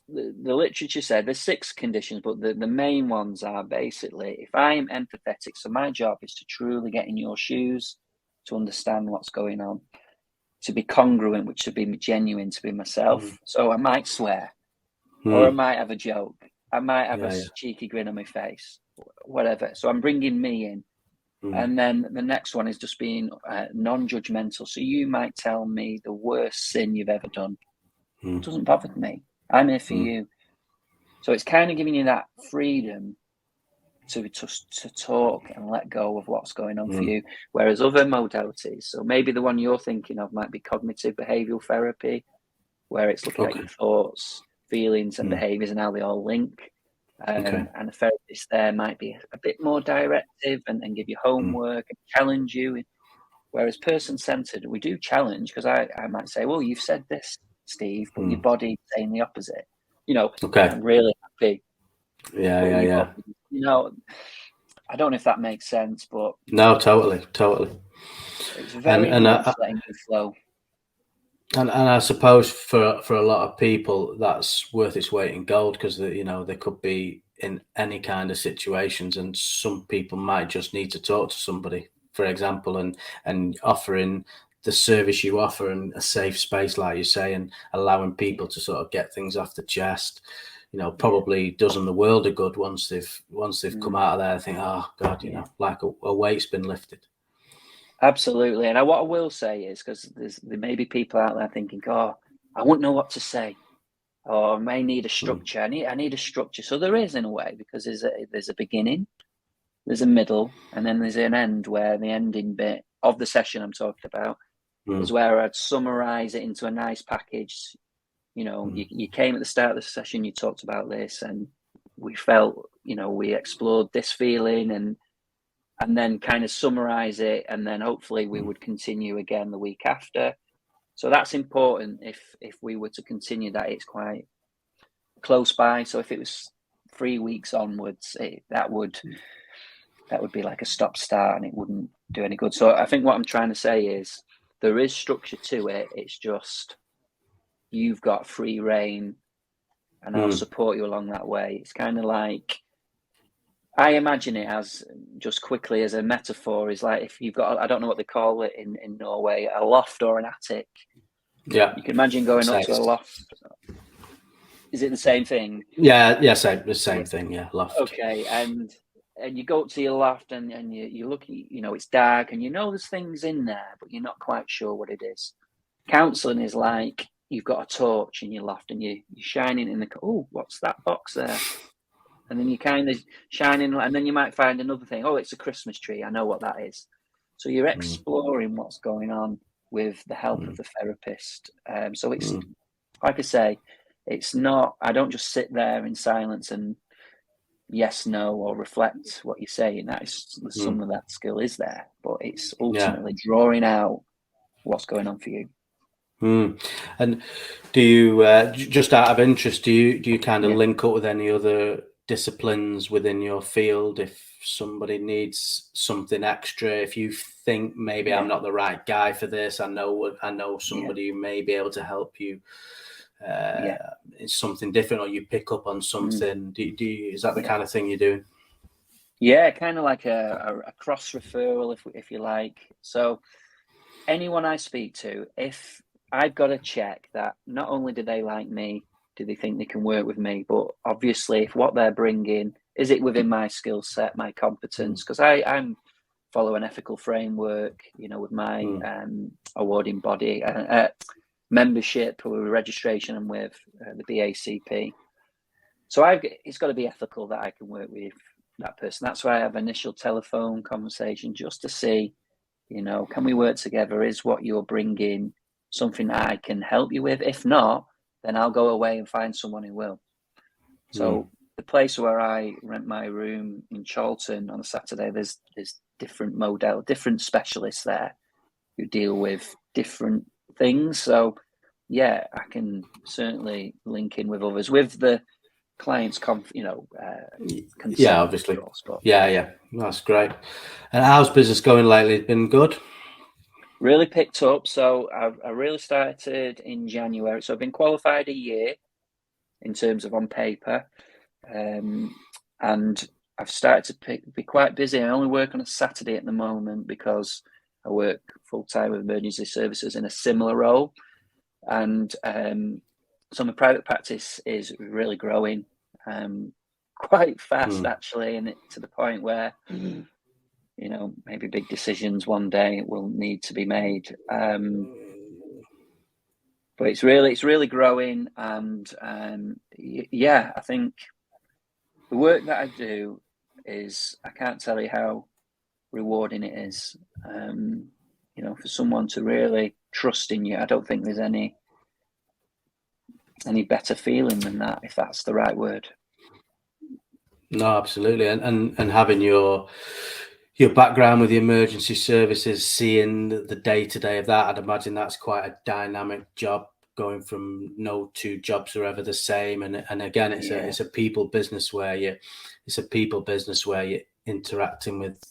the literature said there's 6 conditions, but the main ones are basically, if I'm empathetic, so my job is to truly get in your shoes, to understand what's going on, to be congruent, which would be genuine, to be myself. So I might swear, or I might have a joke, I might have a cheeky grin on my face, whatever. So I'm bringing me in. And then the next one is just being non-judgmental. So you might tell me the worst sin you've ever done. It doesn't bother me. I'm here for you. So it's kind of giving you that freedom to talk and let go of what's going on for you. Whereas other modalities, so maybe the one you're thinking of might be cognitive behavioral therapy, where it's looking at your thoughts, feelings and behaviors and how they all link. Okay. And a therapist there might be a bit more directive and give you homework and challenge you. Whereas person-centered, we do challenge, because I might say, well, you've said this, Steve, but your body's saying the opposite. Okay. I'm really happy. Yeah. I don't know if that makes sense, but No, totally. it's very much letting you flow. And I suppose for a lot of people, that's worth its weight in gold, because they could be in any kind of situations, and some people might just need to talk to somebody, for example, and offering the service you offer and a safe space, like you say, and allowing people to sort of get things off the chest, probably does them the world of good once they've come out of there. I think, oh God, like a weight's been lifted. Absolutely. And what I will say is, because there may be people out there thinking, oh, I wouldn't know what to say, or I may need a structure. I need a structure. So there is, in a way, because there's a beginning, there's a middle, and then there's an end, where the ending bit of the session I'm talking about is where I'd summarize it into a nice package. You came at the start of the session, you talked about this, and we felt, we explored this feeling, and then kind of summarize it, and then hopefully we would continue again the week after. So that's important. If we were to continue that, it's quite close by. So if it was 3 weeks onwards, that would be like a stop start, and it wouldn't do any good. So I think what I'm trying to say is there is structure to it. It's just you've got free reign, and I'll support you along that way. It's kind of like, I imagine it as, just quickly as a metaphor, is like if you've got, I don't know what they call it in Norway, a loft or an attic. Yeah. You can imagine going up to a loft. Is it the same thing? Yeah, the same thing, yeah, loft. Okay, and you go up to your loft, and you look, it's dark, and there's things in there, but you're not quite sure what it is. Counselling is like, you've got a torch in your loft, and you're shining in what's that box there? And then you kind of shine in, and then you might find another thing. Oh, it's a Christmas tree. I know what that is. So you're exploring what's going on with the help of the therapist. So it's, like I say, it's not, I don't just sit there in silence and yes, no, or reflect what you're saying. That is, some of that skill is there, but it's ultimately drawing out what's going on for you. And do you, just out of interest, do you kind of link up with any other disciplines within your field if somebody needs something extra? If you think maybe I'm not the right guy for this, I know somebody who may be able to help you. It's something different, or you pick up on something. Do you, is that the kind of thing you're doing? Yeah, kind of like a cross referral, if you like. So anyone I speak to, if I've got to check that not only do they like me, do they think they can work with me, but obviously if what they're bringing, is it within my skill set, my competence? Because I'm follow an ethical framework, with my awarding body, membership or registration, and with the BACP. So it's got to be ethical that I can work with that person. That's why I have initial telephone conversation, just to see, can we work together? Is what you're bringing something that I can help you with? If not, then I'll go away and find someone who will. So the place where I rent my room in Charlton on a Saturday, there's different specialists there who deal with different things. So yeah, I can certainly link in with others with the client's consent, obviously. Yeah, that's great. And how's business going lately? It's been good? Really picked up. So I really started in January. So I've been qualified a year in terms of on paper. And I've started to be quite busy. I only work on a Saturday at the moment because I work full-time with emergency services in a similar role. And so my private practice is really growing quite fast, actually, and to the point where maybe big decisions one day will need to be made. But it's really growing, and I think the work that I do is, I can't tell you how rewarding it is. For someone to really trust in you, I don't think there's any better feeling than that, if that's the right word. No, absolutely. And having your background with the emergency services, seeing the day-to-day of that, I'd imagine that's quite a dynamic job, going from no two jobs are ever the same. And again, it's a people business where you're interacting with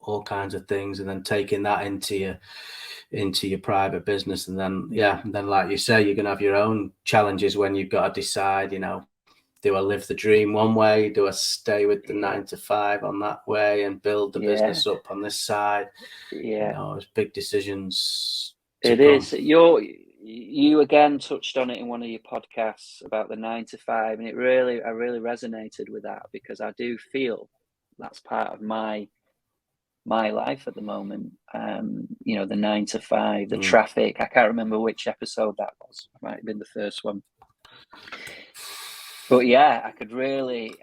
all kinds of things, and then taking that into your private business. And then and then, like you say, you're gonna have your own challenges when you've got to decide, do I live the dream one way? Do I stay with the 9 to 5 on that way and build the business up on this side? It's big decisions. It is. You again touched on it in one of your podcasts about the 9 to 5, and I really resonated with that, because I do feel that's part of my life at the moment. The 9 to 5, the traffic. I can't remember which episode that was. It might have been the first one. But I could really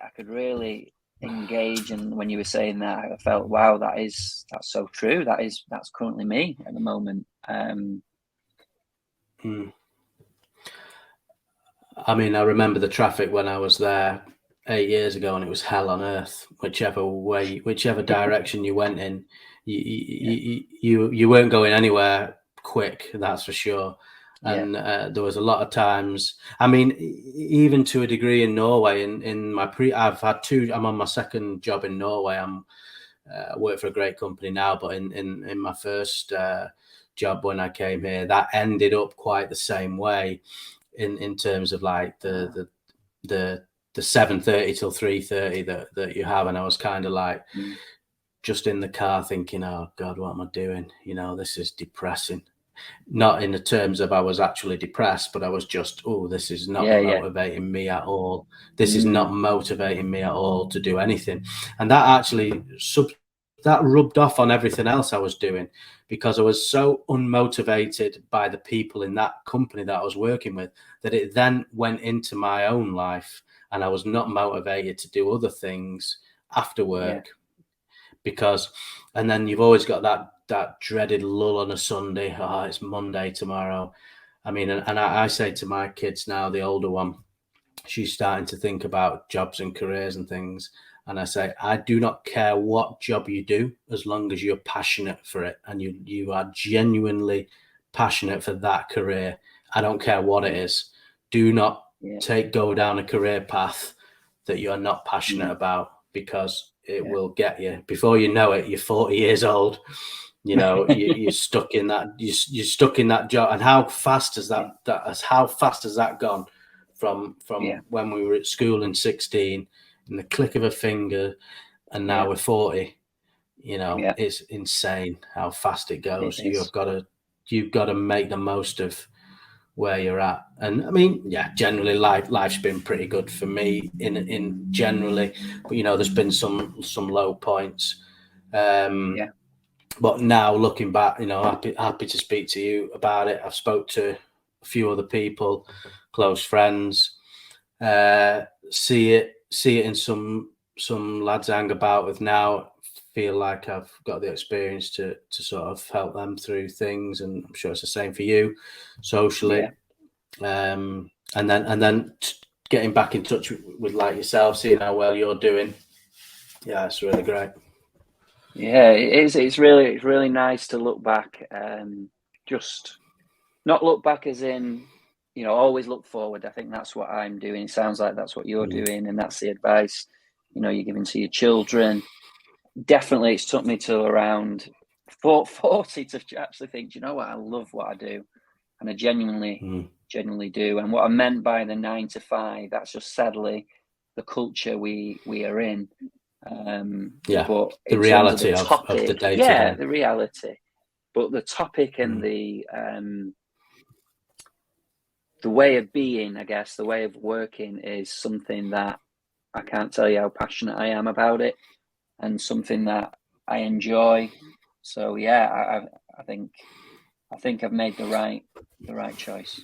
engage. And when you were saying that, I felt, wow, that's so true. That's currently me at the moment. I mean, I remember the traffic when I was there 8 years ago, and it was hell on earth. Whichever direction you went in, you weren't going anywhere quick, that's for sure. And there was a lot of times, I mean, even to a degree in Norway, I've had two, I'm on my second job in Norway. I work for a great company now, but in my first job when I came here, that ended up quite the same way in terms of like the 7:30 till 3:30 that you have. And I was kind of like just in the car thinking, oh God, what am I doing? This is depressing. Not in the terms of I was actually depressed, but I was just, this is not motivating me at all. This is not motivating me at all to do anything. And that actually that rubbed off on everything else I was doing, because I was so unmotivated by the people in that company that I was working with, that it then went into my own life, and I was not motivated to do other things after work. And then you've always got that dreaded lull on a Sunday. Oh, it's Monday tomorrow. I mean, and I say to my kids now, the older one, she's starting to think about jobs and careers and things. And I say, I do not care what job you do, as long as you're passionate for it and you are genuinely passionate for that career. I don't care what it is. Do not go down a career path that you're not passionate about, because it will get you. Before you know it, you're 40 years old. You're stuck in that. You're stuck in that job. And how fast has that gone from when we were at school in 16, in the click of a finger, and now we're 40. It's insane how fast it goes. You've got to make the most of where you're at. And I mean, generally life's been pretty good for me in generally, but there's been some low points. But now looking back, happy to speak to you about it. I've spoke to a few other people, close friends, see it in some lads I hang about with now. Feel like I've got the experience to sort of help them through things, and I'm sure it's the same for you socially. And then getting back in touch with like yourself, seeing how well you're doing. It's really great. It's really nice to look back, just not look back as in, always look forward. I think that's what I'm doing. It sounds like that's what you're doing, and that's the advice you're giving to your children. Definitely, it's took me to around 40 to actually think, you know what, I love what I do, and I genuinely do. And what I meant by the 9 to 5, that's just sadly the culture we are in. But the reality of the day. The reality. But the topic and the way of being, I guess, the way of working is something that I can't tell you how passionate I am about it, and something that I enjoy. So I think I've made the right choice.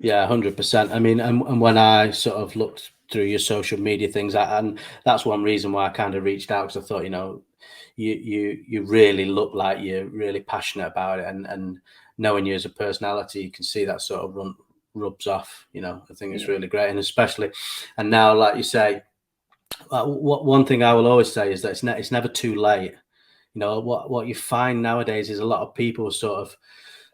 100%. I mean, and when I sort of looked through your social media things, and that's one reason why I kind of reached out, because I thought, you really look like you're really passionate about it, and knowing you as a personality, you can see that sort of rubs off. I think it's really great, and especially, and now, like you say, one thing I will always say is that it's never too late. You know, what you find nowadays is a lot of people sort of,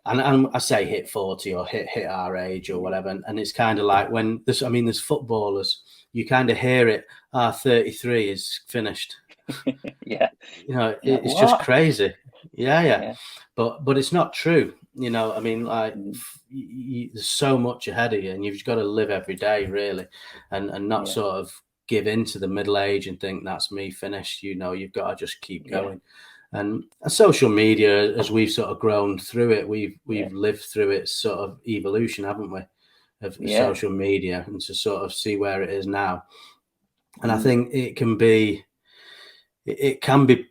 and I say hit 40 or hit our age or whatever, and it's kind of like when there's footballers, you kind of hear it, 33 is finished. Yeah. You know, it's just crazy. Yeah. But it's not true. You know, I mean, like there's so much ahead of you, and you've got to live every day really, and not sort of give in to the middle age and think that's me finished. You know, you've got to just keep going. And social media, as we've sort of grown through it, we've lived through its sort of evolution, haven't we, of social media, and to sort of see where it is now. And I think it can be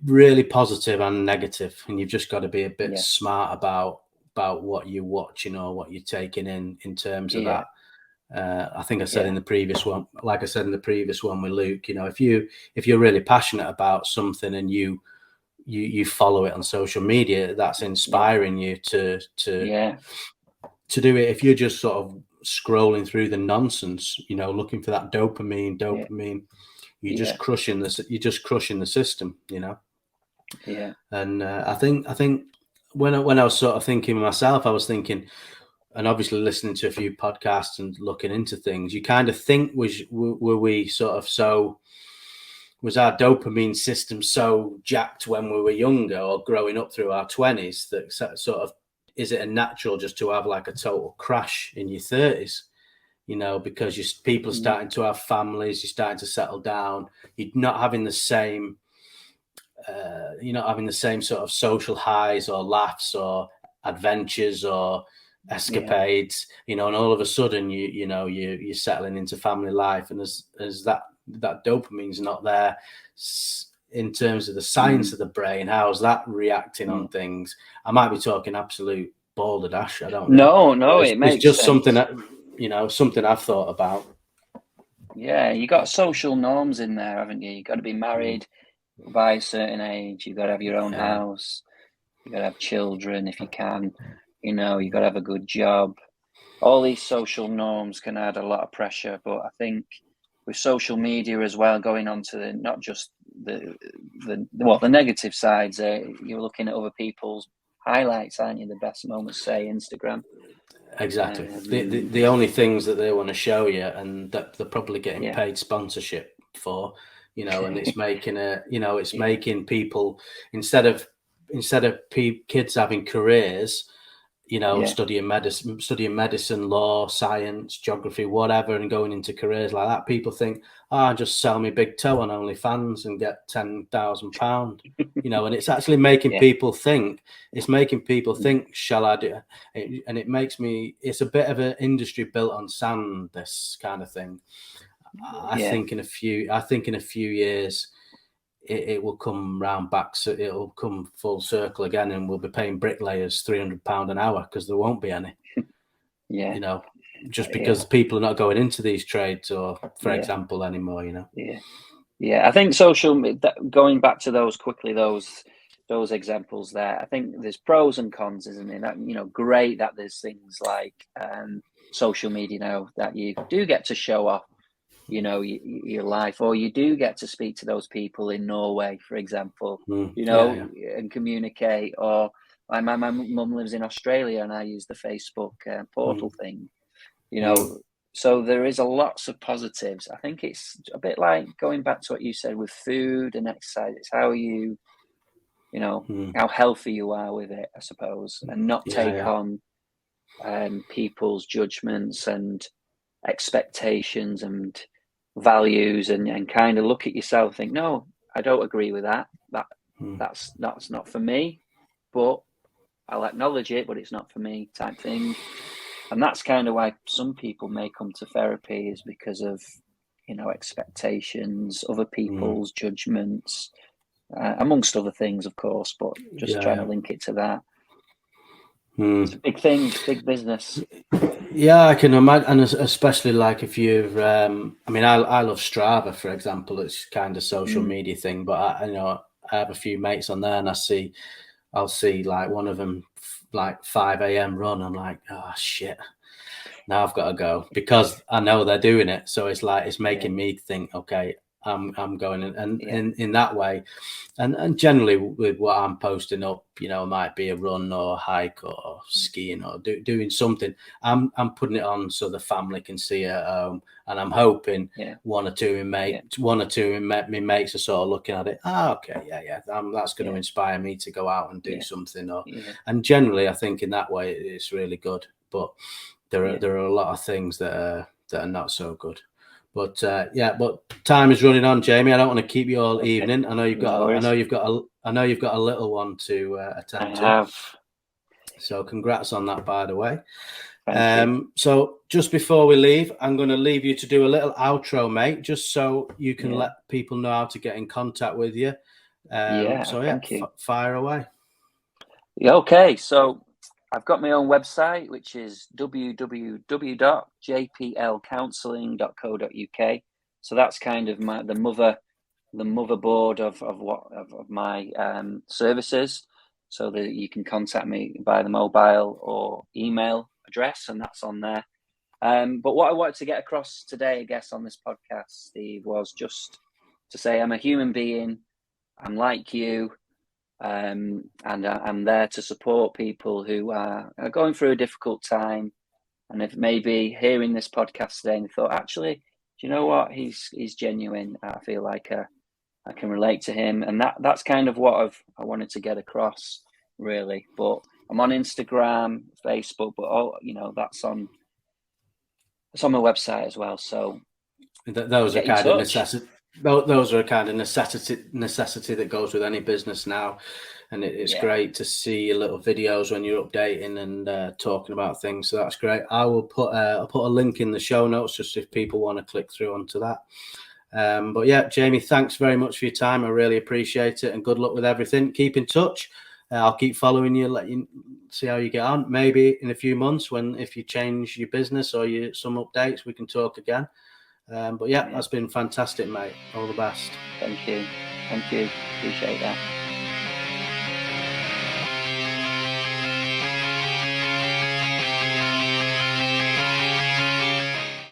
really positive and negative, and you've just got to be a bit smart about what you're watching or what you're taking in terms of that. I think I said in the previous one, like I said in the previous one with Luke, you know, if you're really passionate about something and you follow it on social media, that's inspiring you to do it. If you're just sort of scrolling through the nonsense, you know, looking for that dopamine, you're just crushing the system, you know. And I think when I was sort of thinking myself, I was thinking, and obviously listening to a few podcasts and looking into things, you kind of think, were we sort of so, was our dopamine system so jacked when we were younger or growing up through our 20s that sort of, is it a natural just to have like a total crash in your 30s? You know, because people are starting to have families, you're starting to settle down, you're not having the same sort of social highs or laughs or adventures or escapades, you know, and all of a sudden you're settling into family life, and as that dopamine's not there in terms of the science of the brain, how's that reacting on things? I might be talking absolute balderdash, I don't know. No, it makes just sense. something that, you know, something I've thought about. Yeah, you got social norms in there, haven't you? You got to be married by a certain age. You got to have your own house. You got to have children if you can. You know, you got to have a good job. All these social norms can add a lot of pressure, but I think with social media as well, going on to not just the negative sides, you're looking at other people's highlights, aren't you? The best moments, say Instagram. Exactly. The only things that they want to show you, and that they're probably getting paid sponsorship for, you know, and it's making making people, instead of kids having careers, you know, studying medicine, law, science, geography, whatever, and going into careers like that, people think, just sell me big toe on OnlyFans and get £10,000, you know, and it's actually making people think. It's making people think, shall I do it? And it makes me, it's a bit of an industry built on sand, this kind of thing. I think in a few years, it will come round back, so it'll come full circle again, and we'll be paying bricklayers £300 an hour because there won't be any. You know, just because people are not going into these trades, or for example, anymore. You know. I think going back to those quickly, those examples there, I think there's pros and cons, isn't it? That, you know, great that there's things like social media now that you do get to show off, you know, your life, or you do get to speak to those people in Norway, for example, you know, and communicate. Or my mum lives in Australia, and I use the Facebook portal thing, you know. So there is lots of positives. I think it's a bit like going back to what you said with food and exercise. It's how you know, how healthy you are with it, I suppose, and not take on people's judgments and expectations and values, and kind of look at yourself and think, no, I don't agree with that. That's not for me, but I'll acknowledge it, but it's not for me, type thing. And that's kind of why some people may come to therapy, is because of, you know, expectations, other people's judgments, amongst other things, of course, but just trying to link it to that. It's a big thing, big business. Yeah, I can imagine, and especially like if you've, I mean, I love Strava, for example. It's kind of social media thing, but I have a few mates on there, and I'll see like one of them like 5 a.m. run. I'm like, oh shit, now I've got to go, because I know they're doing it. So it's like, it's making me think, okay, I'm going and in that way, and generally with what I'm posting up, you know, it might be a run or a hike or skiing or doing something. I'm putting it on so the family can see it at home, and I'm hoping one or two of my mates are sort of looking at it. Okay, that's going to inspire me to go out and do something. And generally, I think in that way it's really good. But there are a lot of things that are not so good. But but time is running on, Jamie. I don't want to keep you all evening. I know you've got a little one to attend to. I have. So congrats on that, by the way. Thank you. So just before we leave, I'm going to leave you to do a little outro, mate, just so you can let people know how to get in contact with you. Thank you. Fire away. Okay, so I've got my own website, which is www.jplcounselling.co.uk. So that's kind of the motherboard of my services, so that you can contact me by the mobile or email address, and that's on there. But what I wanted to get across today, I guess, on this podcast, Steve, was just to say I'm a human being. I'm like you. And I'm there to support people who are going through a difficult time, and if maybe hearing this podcast today and thought, actually, do you know what, he's genuine, I feel like I can relate to him, and that's kind of what I wanted to get across, really. But I'm on Instagram, Facebook, but that's on my website as well. So those are kind of necessity. Those are a kind of necessity that goes with any business now, and it's great to see your little videos when you're updating and talking about things. So that's great. I'll put a link in the show notes just if people want to click through onto that. But yeah, Jamie, thanks very much for your time. I really appreciate it, and good luck with everything. Keep in touch. I'll keep following you, let you see how you get on. Maybe in a few months, if you change your business or some updates, we can talk again. But that's been fantastic, mate. All the best. Thank you. Appreciate that.